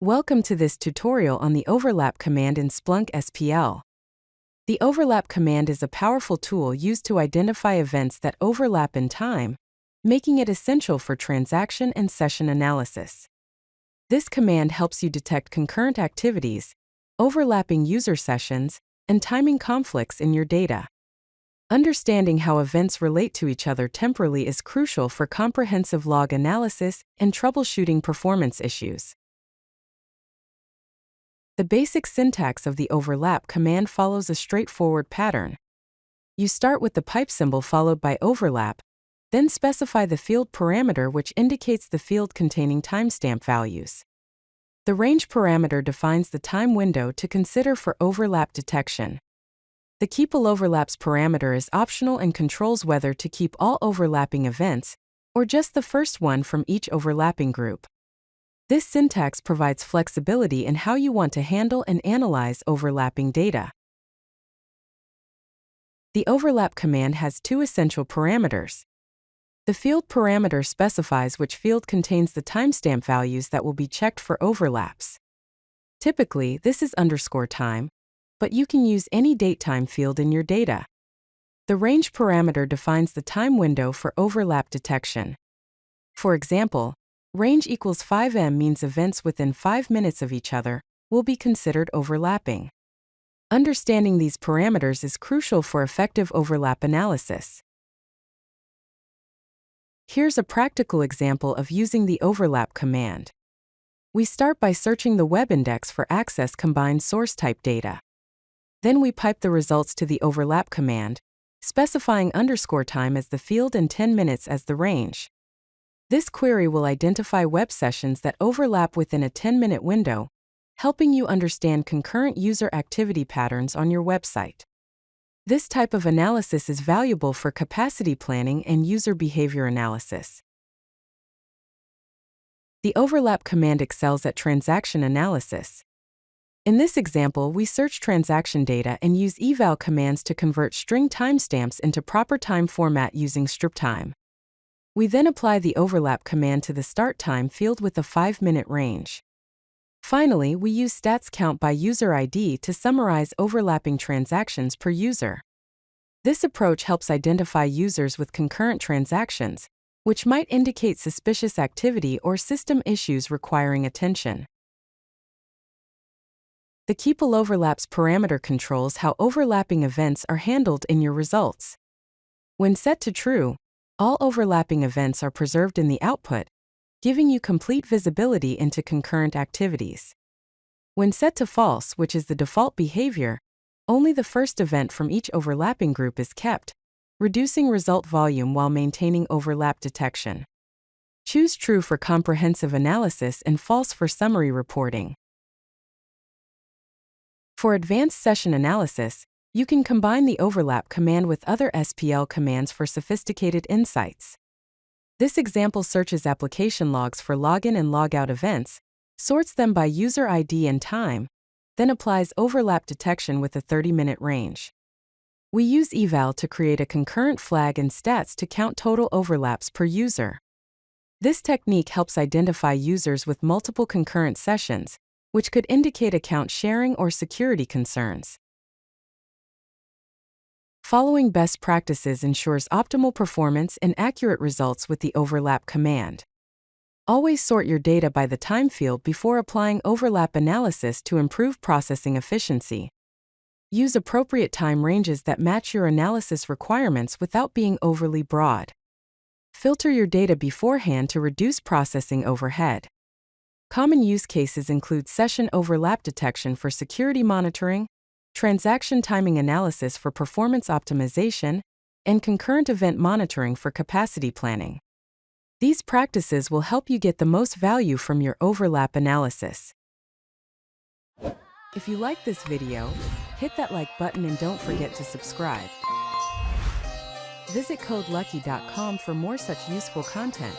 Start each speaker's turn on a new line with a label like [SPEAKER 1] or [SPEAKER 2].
[SPEAKER 1] Welcome to this tutorial on the overlap command in Splunk SPL. The overlap command is a powerful tool used to identify events that overlap in time, making it essential for transaction and session analysis. This command helps you detect concurrent activities, overlapping user sessions, and timing conflicts in your data. Understanding how events relate to each other temporally is crucial for comprehensive log analysis and troubleshooting performance issues. The basic syntax of the overlap command follows a straightforward pattern. You start with the pipe symbol followed by overlap, then specify the field parameter which indicates the field containing timestamp values. The range parameter defines the time window to consider for overlap detection. The keepalloverlaps parameter is optional and controls whether to keep all overlapping events, or just the first one from each overlapping group. This syntax provides flexibility in how you want to handle and analyze overlapping data. The overlap command has two essential parameters. The field parameter specifies which field contains the timestamp values that will be checked for overlaps. Typically, this is _time, but you can use any datetime field in your data. The range parameter defines the time window for overlap detection. For example, range equals 5m means events within 5 minutes of each other will be considered overlapping. Understanding these parameters is crucial for effective overlap analysis. Here's a practical example of using the overlap command. We start by searching the web index for access combined source type data. Then we pipe the results to the overlap command, specifying _time as the field and 10 minutes as the range. This query will identify web sessions that overlap within a 10-minute window, helping you understand concurrent user activity patterns on your website. This type of analysis is valuable for capacity planning and user behavior analysis. The overlap command excels at transaction analysis. In this example, we search transaction data and use eval commands to convert string timestamps into proper time format using striptime. We then apply the overlap command to the start time field with a 5-minute range. Finally, we use stats count by user ID to summarize overlapping transactions per user. This approach helps identify users with concurrent transactions, which might indicate suspicious activity or system issues requiring attention. The keepalloverlaps parameter controls how overlapping events are handled in your results. When set to true, all overlapping events are preserved in the output, giving you complete visibility into concurrent activities. When set to false, which is the default behavior, only the first event from each overlapping group is kept, reducing result volume while maintaining overlap detection. Choose true for comprehensive analysis and false for summary reporting. For advanced session analysis, you can combine the overlap command with other SPL commands for sophisticated insights. This example searches application logs for login and logout events, sorts them by user ID and time, then applies overlap detection with a 30-minute range. We use eval to create a concurrent flag and stats to count total overlaps per user. This technique helps identify users with multiple concurrent sessions, which could indicate account sharing or security concerns. Following best practices ensures optimal performance and accurate results with the overlap command. Always sort your data by the time field before applying overlap analysis to improve processing efficiency. Use appropriate time ranges that match your analysis requirements without being overly broad. Filter your data beforehand to reduce processing overhead. Common use cases include session overlap detection for security monitoring, transaction timing analysis for performance optimization, and concurrent event monitoring for capacity planning. These practices will help you get the most value from your overlap analysis. If you like this video, hit that like button and don't forget to subscribe. Visit CodeLucky.com for more such useful content.